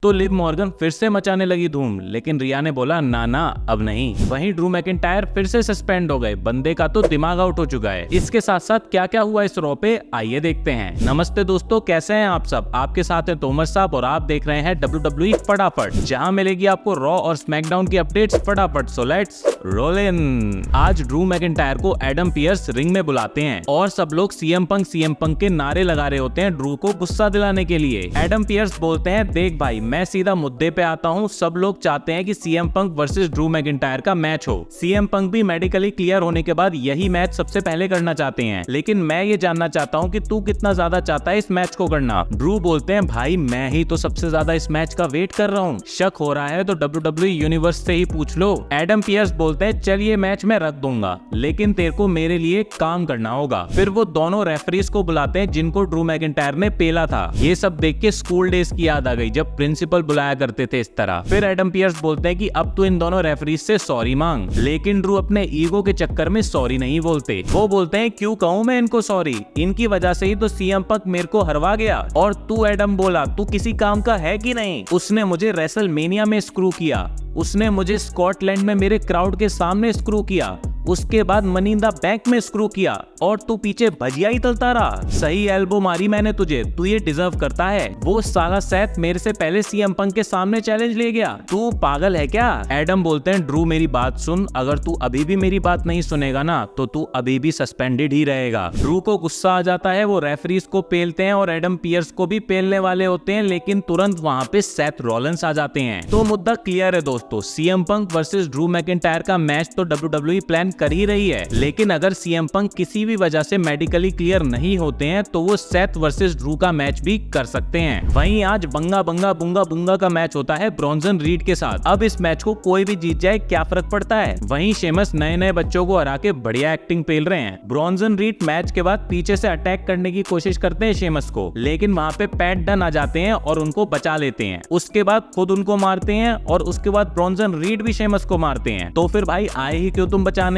तो Liv Morgan फिर से मचाने लगी धूम, लेकिन रिया ने बोला ना ना अब नहीं। वहीं ड्रू मैकिंटायर फिर से सस्पेंड हो गए। बंदे का तो दिमाग आउट हो चुका है। इसके साथ साथ क्या क्या हुआ इस रॉ पे, आइए देखते हैं। नमस्ते दोस्तों, कैसे हैं आप सब। आपके साथ हैं तोमर साहब और आप देख रहे हैं WWE फटाफट, जहां मिलेगी आपको रॉ और स्मैकडाउन की अपडेट्स फटाफट। So let's roll in. आज ड्रू मैकिंटायर को एडम पियर्स रिंग में बुलाते हैं और सब लोग सीएम पंक के नारे लगा रहे होते हैं ड्रू को गुस्सा दिलाने के लिए। एडम पियर्स बोलते हैं देख भाई, मैं सीधा मुद्दे पे आता हूँ। सब लोग चाहते हैं कि CM Punk versus Drew McIntyre का मैच हो। सीएम पंक भी मेडिकली क्लियर होने के बाद यही मैच सबसे पहले करना चाहते हैं, लेकिन मैं ये जानना चाहता हूँ कि तू कितना ज्यादा चाहता है इस मैच को करना। ड्रू बोलते हैं भाई मैं ही तो सबसे ज्यादा इस मैच का वेट कर रहा हूँ। शक हो रहा है तो WWE यूनिवर्स से ही पूछ लो। एडम पियर्स बोलते हैं चल ये मैच मैं रख दूंगा, लेकिन तेरे को मेरे लिए काम करना होगा। फिर वो दोनों रेफरीज को बुलाते हैं जिनको ड्रू मैकिंटायर ने पेला था। ये सब देख के स्कूल डेज की याद आ गई जब प्रिंसिपल बुलाया करते थे इस तरह। फिर एडम पियर्स बोलते हैं कि अब तो इन दोनों रेफरीज से सॉरी मांग, लेकिन ड्रू अपने ईगो के चक्कर में सॉरी नहीं बोलते। वो बोलते हैं क्यों कहूं मैं इनको सॉरी, इनकी वजह से ही तो सीएम पंक मेरे को हरवा गया। और तू एडम बोला तू किसी काम का है कि नहीं। उसने मुझे रेसलमेनिया में स्क्रू किया, उसने मुझे स्कॉटलैंड में मेरे क्राउड के सामने स्क्रू किया, उसके बाद मनी इन द बैंक में स्क्रू किया, और तू पीछे भजिया ही तलता रहा। सही एल्बो मारी मैंने तुझे, तू ये डिजर्व करता है। वो साला सेथ मेरे से पहले सीएम पंक के सामने चैलेंज ले गया, तू पागल है क्या। एडम बोलते हैं ड्रू मेरी बात सुन, अगर तू अभी भी मेरी बात नहीं सुनेगा ना तो तू अभी भी सस्पेंडेड ही रहेगा। ड्रू को गुस्सा आ जाता है, वो रेफरीज को पेलते हैं और एडम पियर्स को भी पेलने वाले होते हैं, लेकिन तुरंत वहां पे सेथ रॉलिंस आ जाते हैं। तो मुद्दा क्लियर है दोस्तों, CM Punk versus Drew McIntyre का मैच तो WWE प्लान कर ही रही है, लेकिन अगर सीएम पंक किसी भी वजह से मेडिकली क्लियर नहीं होते हैं तो वो सेथ वर्सेस ड्रू का मैच भी कर सकते हैं। वहीं आज बंगा बंगा बुंगा बुंगा का मैच होता है ब्रॉन्सन रीड के साथ। अब इस मैच को कोई भी जीत जाए क्या फर्क पड़ता है। वहीं शेमस नए नए बच्चों को हरा के बढ़िया एक्टिंग पेल रहे हैं। ब्रॉन्सन रीड मैच के बाद पीछे से अटैक करने की कोशिश करते हैं शेमस को, लेकिन वहां पे पैट डन आ जाते हैं और उनको बचा लेते हैं। उसके बाद खुद उनको मारते हैं और उसके बाद ब्रॉन्सन रीड भी शेमस को मारते हैं। तो फिर भाई आए ही क्यों तुम बचाने,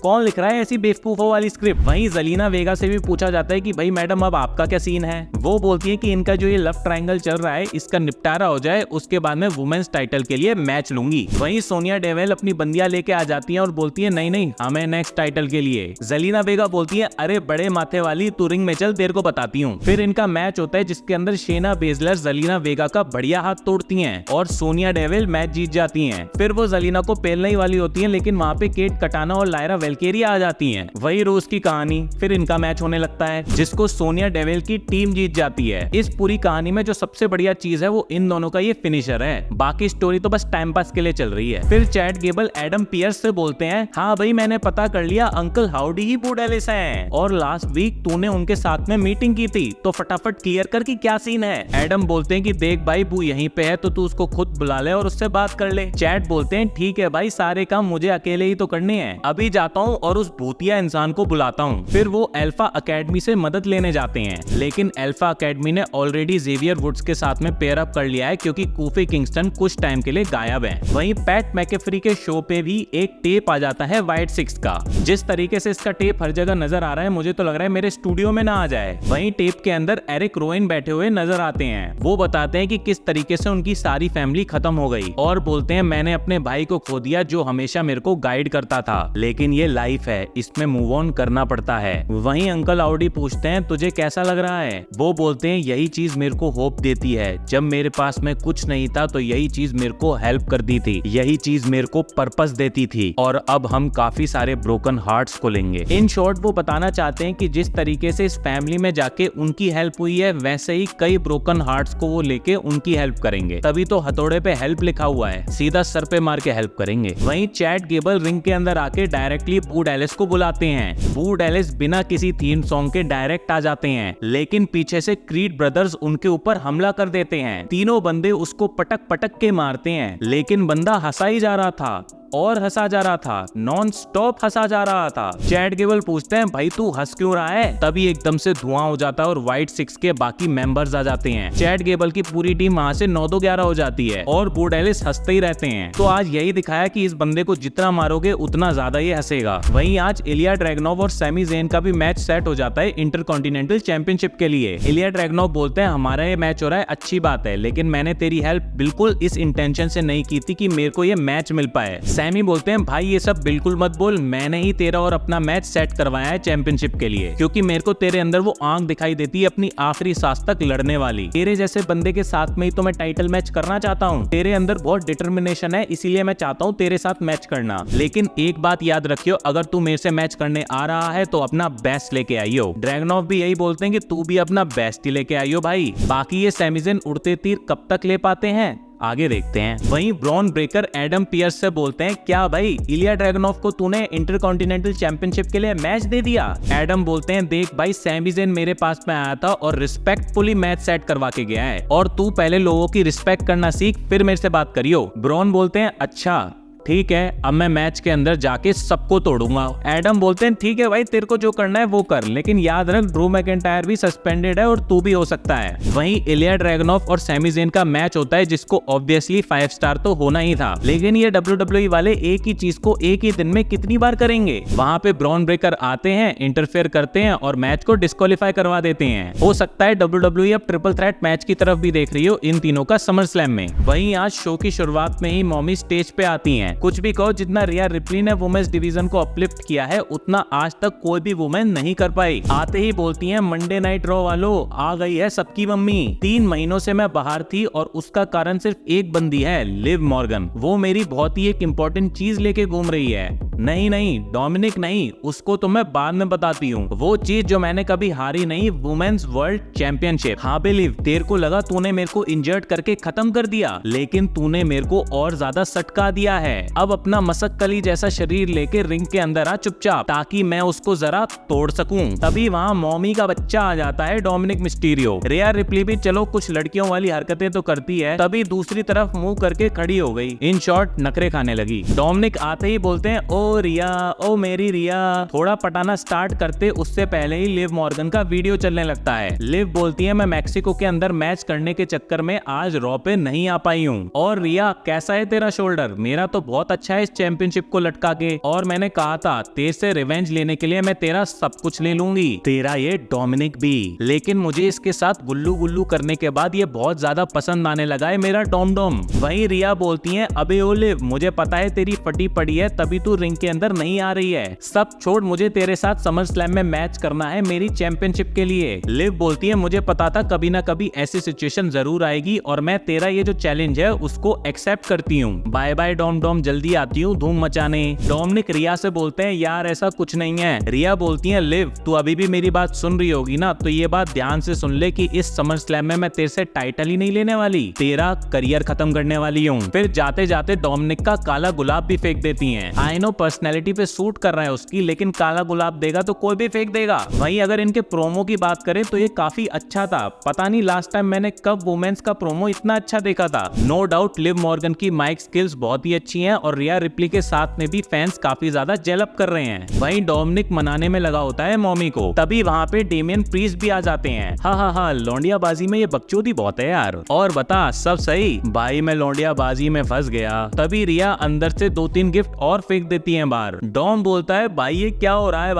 कौन लिख रहा है ऐसी बेवकूफों वाली स्क्रिप्ट। वहीं ज़ेलिना वेगा से भी पूछा जाता है कि भाई मैडम अब आपका क्या सीन है। वो बोलती है कि इनका जो ये लव ट्रायंगल चल रहा है इसका निपटारा हो जाए, उसके बाद मैं वुमेन्स टाइटल के लिए मैच लूंगी। वहीं सोनिया डेविल अपनी बंदियां लेके आ जाती हैं और बोलती है नहीं नहीं हमें नेक्स्ट टाइटल के लिए। ज़ेलिना वेगा बोलती है अरे बड़े माथे वाली तू रिंग में चल, तेरे को बताती हूँ। फिर इनका मैच होता है जिसके अंदर शेना बेजलर ज़ेलिना वेगा का बढ़िया हाथ तोड़ती है और सोनिया डेविल मैच जीत जाती है। फिर वो ज़ेलिना को पेलने ही वाली होती है, लेकिन वहाँ पे केट कटाना और लायरा वेल्केरिया आ जाती हैं। वही रोज की कहानी, फिर इनका मैच होने लगता है जिसको सोनिया डेविल की टीम जीत जाती है। इस पूरी कहानी में जो सबसे बढ़िया चीज है वो इन दोनों का ये फिनिशर है, बाकी स्टोरी तो बस टाइम पास के लिए चल रही है। फिर चैट गेबल एडम पियर्स से बोलते हैं हाँ भाई मैंने पता कर लिया अंकल हाउडी ही बू डेलिस हैं और लास्ट वीक तूने उनके साथ में मीटिंग की थी, तो फटाफट क्लियर कर कि क्या सीन है। एडम बोलते हैं कि देख भाई बू यहीं पे है तो तू उसको खुद बुला ले और उससे बात कर ले। चैट बोलते हैं ठीक है भाई, सारे काम मुझे अकेले ही तो करने हैं, अभी जाता हूँ और उस भूतिया इंसान को बुलाता हूँ। फिर वो अल्फा एकेडमी से मदद लेने जाते हैं, लेकिन अल्फा एकेडमी ने ऑलरेडी जेवियर वुड्स के साथ में पेयर अप कर लिया है क्योंकि कोफी किंगस्टन कुछ टाइम के लिए गायब है। वहीं पैट मैकेफ्री के शो पे भी एक टेप आ जाता है व्हाइट सिक्स का। जिस तरीके से इसका टेप हर जगह नजर आ रहा है मुझे तो लग रहा है मेरे स्टूडियो में ना आ जाए। वहीं टेप के अंदर एरिक रोइन बैठे हुए नजर आते हैं। वो बताते हैं कि किस तरीके से उनकी सारी फैमिली खत्म हो गई और बोलते हैं मैंने अपने भाई को खो दिया जो हमेशा मेरे को गाइड करता था, लेकिन ये लाइफ है, इसमें मूव ऑन करना पड़ता है। वहीं अंकल आउडी पूछते हैं तुझे कैसा लग रहा है। वो बोलते हैं यही चीज मेरे को होप देती है, जब मेरे पास में कुछ नहीं था तो यही चीज मेरे को हेल्प करती थी, यही चीज मेरे को पर्पस देती थी और अब हम काफी सारे ब्रोकन हार्ट्स को लेंगे। इन शॉर्ट वो बताना चाहते हैं कि जिस तरीके से इस फैमिली में जाके उनकी हेल्प हुई है वैसे ही कई ब्रोकन हार्ट्स को वो लेके उनकी हेल्प करेंगे, तभी तो हथौड़े पे हेल्प लिखा हुआ है, सीधा सर पे मार के हेल्प करेंगे। वहीं चैट गेबल रिंग के अंदर आके डायरेक्टली बू डेलिस को बुलाते हैं। बू डेलिस बिना किसी थीम सॉन्ग के डायरेक्ट आ जाते हैं, लेकिन पीछे से क्रीड ब्रदर्स उनके ऊपर हमला कर देते हैं। तीनों बंदे उसको पटक पटक के मारते हैं, लेकिन बंदा हंसा ही जा रहा था और हंसा जा रहा था, नॉन स्टॉप हंसा जा रहा था। चैट गेबल पूछते हैं भाई तू हंस क्यों रहा है? तभी एकदम से धुआं हो जाता है और व्हाइट सिक्स के बाकी मेंबर्स आ जाते हैं। चैट गेबल की पूरी टीम वहां से 9-11 हो जाती है और बूड एलिस हंसते ही रहते हैं। तो आज यही दिखाया कि इस बंदे को जितना मारोगे उतना ज्यादा ये हंसेगा। वहीं आज इलिया ड्रैगनोव और सैमी ज़ेन का भी मैच सेट हो जाता है इंटरकॉन्टिनेंटल चैंपियनशिप के लिए। इलिया ड्रैगनोव बोलते हैं हमारा ये मैच हो रहा है अच्छी बात है, लेकिन मैंने तेरी हेल्प बिल्कुल इस इंटेंशन से नहीं की थी कि मेरे को ये मैच मिल पाए। सैमी बोलते हैं भाई ये सब बिल्कुल मत बोल, मैंने ही तेरा और अपना मैच सेट करवाया है चैंपियनशिप के लिए, क्योंकि मेरे को तेरे अंदर वो आंख दिखाई देती है अपनी आखिरी सांस तक लड़ने वाली। तेरे जैसे बंदे के साथ में ही तो मैं टाइटल मैच करना चाहता हूँ। तेरे अंदर बहुत डिटर्मिनेशन है, इसीलिए मैं चाहता हूँ तेरे साथ मैच करना। लेकिन एक बात याद रखियो, अगर तू मेरे से मैच करने आ रहा है तो अपना बेस्ट लेके आइयो। ड्रैगनोव भी यही बोलते हैं कि तू भी अपना बेस्ट ही लेके आइयो भाई। बाकी ये सैमी ज़ेन उड़ते तीर कब तक ले पाते हैं आगे देखते हैं। वहीं ब्रॉन ब्रेकर एडम पियर्स से बोलते हैं क्या भाई इलिया ड्रैगनोव को तूने इंटरकॉन्टिनेंटल चैंपियनशिप के लिए मैच दे दिया? एडम बोलते हैं देख भाई सैमी ज़ेन मेरे पास में आया था और रिस्पेक्टफुली मैच सेट करवा के गया है, और तू पहले लोगों की रिस्पेक्ट करना सीख फिर मेरे से बात करियो। ब्रॉन बोलते हैं अच्छा ठीक है, अब मैं मैच के अंदर जाके सबको तोड़ूंगा। एडम बोलते हैं ठीक है भाई तेरे को जो करना है वो कर, लेकिन याद रख ड्रू मैकिंटायर भी सस्पेंडेड है और तू भी हो सकता है। वहीं इलिया ड्रैगनोव और सैमी ज़ेन का मैच होता है जिसको ऑब्वियसली 5 स्टार तो होना ही था, लेकिन ये WWE वाले एक ही चीज को एक ही दिन में कितनी बार करेंगे? वहां पे ब्रॉन ब्रेकर आते हैं, इंटरफेयर करते हैं और मैच को डिस्क्वालीफाई करवा देते हैं। हो सकता है WWE अब ट्रिपल थ्रेट मैच की तरफ भी देख रही हो इन तीनों का समर स्लैम में। वहीं आज शो की शुरुआत में ही मॉमी स्टेज पे आती हैं। कुछ भी कहो, जितना रिया रिप्ली ने वुमेन्स डिवीजन को अपलिफ्ट किया है उतना आज तक कोई भी वुमेन नहीं कर पाई। आते ही बोलती हैं मंडे नाइट रॉ वालों आ गई है सबकी मम्मी। 3 महीनों से मैं बाहर थी और उसका कारण सिर्फ एक बंदी है, लिव मॉर्गन। वो मेरी बहुत ही एक इम्पोर्टेंट चीज लेके घूम रही है। नहीं डोमिनिक नहीं, उसको तो मैं बाद में बताती हूँ। वो चीज जो मैंने कभी हारी नहीं, वुमेन्स वर्ल्ड चैंपियनशिप। हाँ बिलीव, तेरे को लगा तूने मेरे को इंजर्ड करके खत्म कर दिया, लेकिन तूने मेरे को और ज्यादा सटका दिया है। अब अपना मसक्कली जैसा शरीर लेके रिंग के अंदर आ चुपचाप, ताकि मैं उसको जरा तोड़ सकूं। तभी वहाँ मॉमी का बच्चा आ जाता है, डोमिनिक मिस्टीरियो। रिया रिप्ली भी चलो कुछ लड़कियों वाली हरकतें तो करती है, तभी दूसरी तरफ मुंह करके खड़ी हो गई। इन शॉर्ट नखरे खाने लगी। डोमिनिक आते ही बोलते हैं ओ रिया, ओ मेरी रिया। थोड़ा पटाना स्टार्ट करते उससे पहले ही लिव मॉर्गन का वीडियो चलने लगता है। लिव बोलती है मैं मैक्सिको के अंदर मैच करने के चक्कर में आज रॉ पे नहीं आ पाई हूँ। और रिया कैसा है तेरा शोल्डर? मेरा तो बहुत अच्छा है इस चैंपियनशिप को लटका के, और मैंने कहा था तेरे से रिवेंज लेने के लिए मैं तेरा सब कुछ ले लूंगी, तेरा ये डोमिनिक भी। लेकिन मुझे इसके साथ गुल्लू गुल्लू करने के बाद ये बहुत ज्यादा पसंद आने लगा है मेरा डोम डोम। वहीं रिया बोलती है अबे ओ लिव, मुझे पता है तेरी फटी पड़ी है तभी तू रिंग के अंदर नहीं आ रही है। सब छोड़, मुझे तेरे साथ समर स्लैम में मैच करना है मेरी चैंपियनशिप के लिए। लिव बोलती है मुझे पता था कभी ना कभी ऐसी सिचुएशन जरूर आएगी और मैं तेरा ये जो चैलेंज है उसको एक्सेप्ट करती हूँ। बाय बाय डोम डोम, जल्दी आती हूँ धूम मचाने। डोमिनिक रिया से बोलते हैं यार ऐसा कुछ नहीं है। रिया बोलती है लिव, तू अभी भी मेरी बात सुन रही होगी ना, तो ये बात ध्यान से सुन ले कि इस समर स्लैम में मैं तेरे से टाइटल ही नहीं लेने वाली, तेरा करियर खत्म करने वाली हूँ। फिर जाते जाते डोमिनिक का काला गुलाब भी फेंक देती हैं। आई नो पर्सनैलिटी पे सूट कर रहा है उसकी, लेकिन काला गुलाब देगा तो कोई भी फेंक देगा। वहीं अगर इनके प्रोमो की बात करें तो ये काफी अच्छा था। पता नहीं लास्ट टाइम मैंने कब वुमेन्स का प्रोमो इतना अच्छा देखा था। नो डाउट लिव मॉर्गन की माइक स्किल्स बहुत ही अच्छी हैं और रिया रिप्ली के साथ में भी फैंस काफी ज्यादा जेलअप कर रहे हैं। वहीं डोमिनिक मनाने में लगा होता है मॉमी को, तभी वहाँ पे डेमियन प्रीस्ट भी आ जाते हैं। हाँ लौंडिया बाजी में ये बकचोदी बहुत है यार। और बता सब सही? भाई मैं लौंडिया बाजी में फंस गया। तभी रिया अंदर से 2-3 गिफ्ट और फेंक देती है बाहर। डॉम बोलता है भाई ये क्या हो रहा है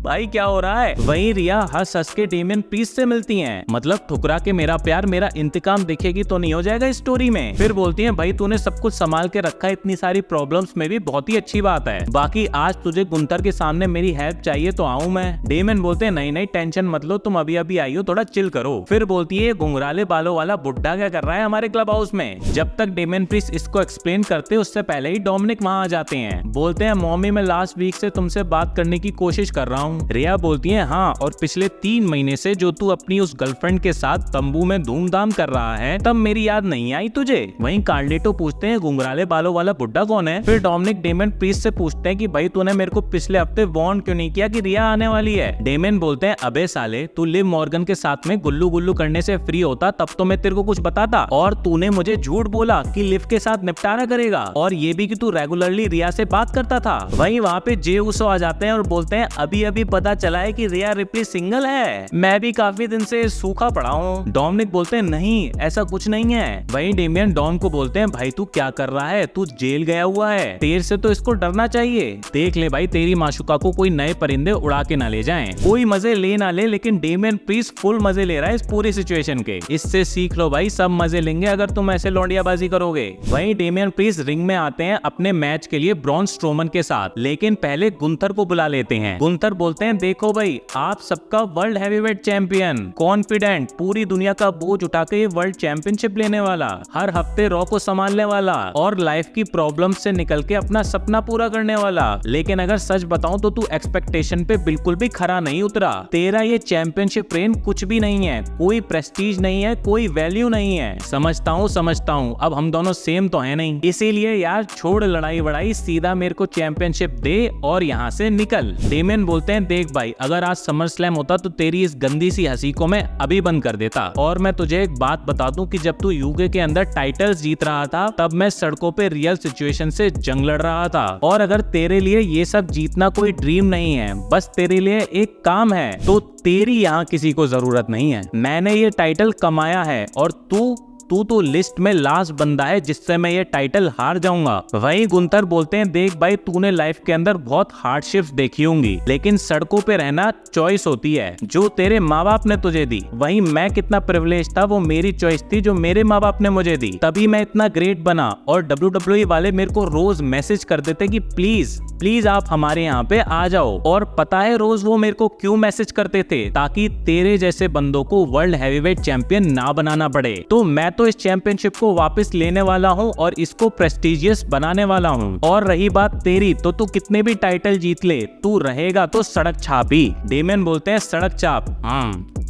भाई क्या हो रहा है? वहीं रिया हंस हंस के डेमियन प्रीस्ट से मिलती हैं। मतलब ठुकरा के मेरा प्यार मेरा इंतकाम दिखेगी तो नहीं हो जाएगा इस स्टोरी में। फिर बोलती हैं भाई तूने सब कुछ संभाल के रखा है इतनी सारी प्रॉब्लम्स में भी, बहुत ही अच्छी बात है। बाकी आज तुझे गुंथर के सामने मेरी हेल्प चाहिए तो आऊं मैं। डेमियन बोलते हैं नहीं टेंशन मत लो, तुम अभी अभी आई हो, थोड़ा चिल करो। फिर बोलती है घुंघराले बालों वाला बुड्ढा क्या कर रहा है हमारे क्लब हाउस में? जब तक डेमियन प्रीस्ट इसको एक्सप्लेन करते उससे पहले ही डोमिनिक वहां आ जाते हैं। बोलते हैं मॉमी मैं लास्ट वीक से तुमसे बात करने की कोशिश कर रहा हूँ, हूँ। रिया बोलती है हाँ, और पिछले 3 महीने से जो तू अपनी उस गर्लफ्रेंड के साथ तंबू में धूमधाम कर रहा है, तब मेरी याद नहीं आई तुझे? वहीं कार्लिटो पूछते हैं घुंघराले बालों वाला बुड्ढा कौन है? फिर डोमिनिक डेमियन प्रीस्ट से पूछते हैं कि भाई तूने मेरे को पिछले हफ्ते वार्न क्यों नहीं किया कि रिया आने वाली है? डेमियन बोलते हैं अबे साले, तू लिव मॉर्गन के साथ में गुल्लू गुल्लू करने से फ्री होता तब तो मैं तेरे को कुछ बताता, और तूने मुझे झूठ बोला कि लिव के साथ निपटारा करेगा, और ये भी कि तू रेगुलरली रिया से बात करता था। वहीं वहाँ पे जे उसो आ जाते हैं और बोलते हैं अभी अभी पता चला है कि रिया रिप्ली सिंगल है, मैं भी काफी दिन से सूखा पड़ा हूँ। डोमिनिक बोलते हैं नहीं, ऐसा कुछ नहीं है। वहीं डेमियन डॉन को बोलते हैं भाई तू क्या कर रहा है, तू जेल गया हुआ है, तेरे से तो इसको डरना चाहिए। देख ले भाई तेरी माशुका को कोई नए परिंदे उड़ा के ना ले जाएं। कोई मजे ले ना ले, लेकिन डेमियन प्रीस्ट फुल मजे ले रहा है इस पूरी सिचुएशन के। इससे सीख लो भाई, सब मजे लेंगे अगर तुम ऐसे लौंडियाबाजी करोगे। वहीं डेमियन प्रीस्ट रिंग में आते हैं अपने मैच के लिए ब्रॉन स्ट्रोमन के साथ, लेकिन पहले गुंथर को बुला लेते हैं। गुंथर बोलते हैं देखो भाई, आप सबका वर्ल्ड हैवीवेट चैंपियन, कॉन्फिडेंट, पूरी दुनिया का बोझ उठा के वर्ल्ड चैंपियनशिप लेने वाला, हर हफ्ते रॉ को संभालने वाला, और लाइफ की प्रॉब्लम से निकल के अपना सपना पूरा करने वाला। लेकिन अगर सच बताऊं तो तू एक्सपेक्टेशन पे बिल्कुल भी खरा नहीं उतरा। तेरा ये चैंपियनशिप रेन कुछ भी नहीं है, कोई प्रेस्टीज नहीं है, कोई वैल्यू नहीं है। समझता हूँ, अब हम दोनों सेम तो है नहीं, इसीलिए यार छोड़ लड़ाई वड़ाई, सीधा मेरे को चैंपियनशिप दे और यहाँ से निकल। डेमियन बोलते हैं देख भाई, अगर आज समर स्लैम होता तो तेरी इस गंदी सी हंसी को मैं अभी बंद कर देता। और मैं तुझे एक बात बता दूं कि जब तू यूके के अंदर टाइटल्स जीत रहा था, तब मैं सड़कों पे रियल सिचुएशन से जंग लड़ रहा था। और अगर तेरे लिए ये सब जीतना कोई ड्रीम नहीं है, बस तेरे लिए एक काम है, तो तेरी यहाँ किसी को जरूरत नहीं है। मैंने ये टाइटल कमाया है, और तू तो लिस्ट में लास्ट बंदा है जिससे मैं ये टाइटल हार जाऊंगा। वहीं गुंथर बोलते हैं देख भाई, तूने लाइफ के अंदर बहुत हार्डशिप्स देखी होंगी, लेकिन सड़कों पे रहना चॉइस होती है जो तेरे माँ बाप ने तुझे दी। वहीं मैं कितना प्रिविलेज था, वो मेरी चॉइस थी जो मेरे माँ बाप ने मुझे दी, तभी मैं इतना ग्रेट बना। और WWE वाले मेरे को रोज मैसेज कर देते कि प्लीज आप हमारे यहाँ पे आ जाओ। और पता है रोज वो मेरे को क्यों मैसेज करते थे? ताकि तेरे जैसे बंदों को वर्ल्ड हैवीवेट चैंपियन ना बनाना पड़े। तो मैं तो इस चैंपियनशिप को वापस लेने वाला हूँ और इसको प्रेस्टिजियस बनाने वाला हूँ। और रही बात तेरी, तो तू कितने भी टाइटल जीत ले, तू रहेगा तो सड़क छाप ही। डेमियन बोलते हैं सड़क छाप,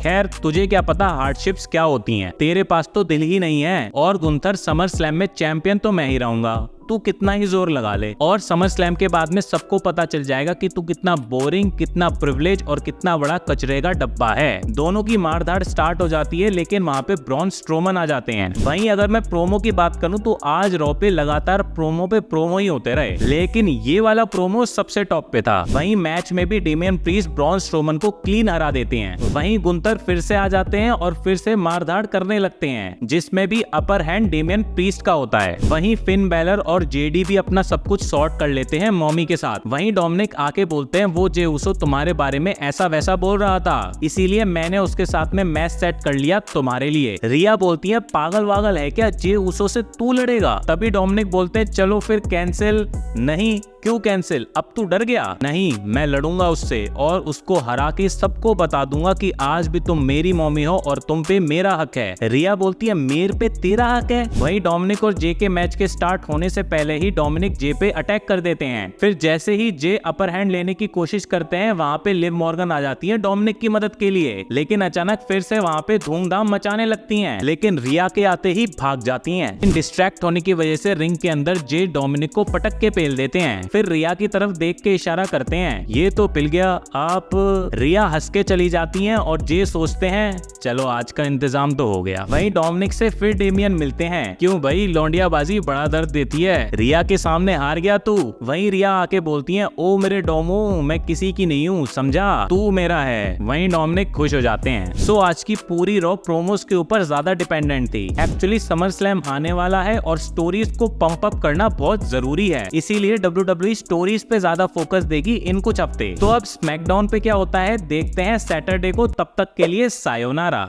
खैर तुझे क्या पता हार्डशिप्स क्या होती हैं, तेरे पास तो दिल ही नहीं है। और गुंथर, समर स्लैम में चैंपियन तो मैं ही रहूंगा, तू कितना ही जोर लगा ले, और समर स्लैम के बाद में सबको पता चल जाएगा कि तू कितना बोरिंग, कितना प्रिविलेज और कितना बड़ा कचरे का डब्बा है। दोनों की मारधाड़ स्टार्ट हो जाती है, लेकिन वहां पे ब्रॉन स्ट्रोमन आ जाते हैं। वहीं अगर मैं प्रोमो की बात करूं तो आज रॉ पे लगातार प्रोमो पे प्रोमो ही होते रहे, लेकिन ये वाला प्रोमो सबसे टॉप पे था। वहीं मैच में भी डेमियन प्रीस्ट ब्रॉन स्ट्रोमन को क्लीन हरा देते हैं। वहीं गुंथर फिर से आ जाते हैं और फिर से मारधाड़ करने लगते हैं, जिसमें भी अपर हैंड डेमियन प्रीस्ट का होता है। वहीं फिन बैलर और जेडी भी अपना सब कुछ सॉर्ट कर लेते हैं मॉमी के साथ। वहीं डोमिनिक आके बोलते हैं वो जे उसो तुम्हारे बारे में ऐसा वैसा बोल रहा था, इसीलिए मैंने उसके साथ में मैच सेट कर लिया तुम्हारे लिए। रिया बोलती है पागल वागल है क्या, जे उसो से तू लड़ेगा? तभी डोमिनिक बोलते हैं चलो फिर कैंसिल। नहीं, क्यों कैंसिल? अब तू डर गया? नहीं, मैं लड़ूंगा उससे और उसको हरा के सबको बता दूंगा कि आज भी तुम मेरी मम्मी हो और तुम पे मेरा हक है। रिया बोलती है मेरे पे तेरा हक है? वहीं डोमिनिक और जे के मैच के स्टार्ट होने से पहले ही डोमिनिक जे पे अटैक कर देते हैं। फिर जैसे ही जे अपर हैंड लेने की कोशिश करते हैं, वहाँ पे लिव मॉर्गन आ जाती है डोमिनिक की मदद के लिए, लेकिन अचानक फिर से वहाँ पे धूमधाम मचाने लगती हैं, लेकिन रिया के आते ही भाग जाती हैं। इन डिस्ट्रैक्ट होने की वजह से रिंग के अंदर जे डोमिनिक को पटक के पेल देते हैं। फिर रिया की तरफ देख के इशारा करते हैं, ये तो पिल गया आप। रिया हंस के चली जाती हैं और जे सोचते हैं चलो आज का इंतजाम तो हो गया। वहीं डोमिनिक से फिर डेमियन मिलते हैं। क्यों भाई, लौंडियाबाजी बड़ा दर्द देती है, रिया के सामने हार गया तू? वहीं रिया आके बोलती है ओ मेरे डोमो, मैं किसी की नहीं हूँ, समझा, तू मेरा है। वहीं डोमिनिक खुश हो जाते हैं। सो आज की पूरी रॉ प्रोमोस के ऊपर ज्यादा डिपेंडेंट थी। एक्चुअली समर स्लैम आने वाला है और स्टोरीज को पंप अप करना बहुत जरूरी है, इसीलिए WWE स्टोरीज पे ज्यादा फोकस देगी इन कुछ हफ्ते। तो अब स्मैकडाउन पे क्या होता है देखते हैं सैटरडे को। तब तक के लिए सायोनारा।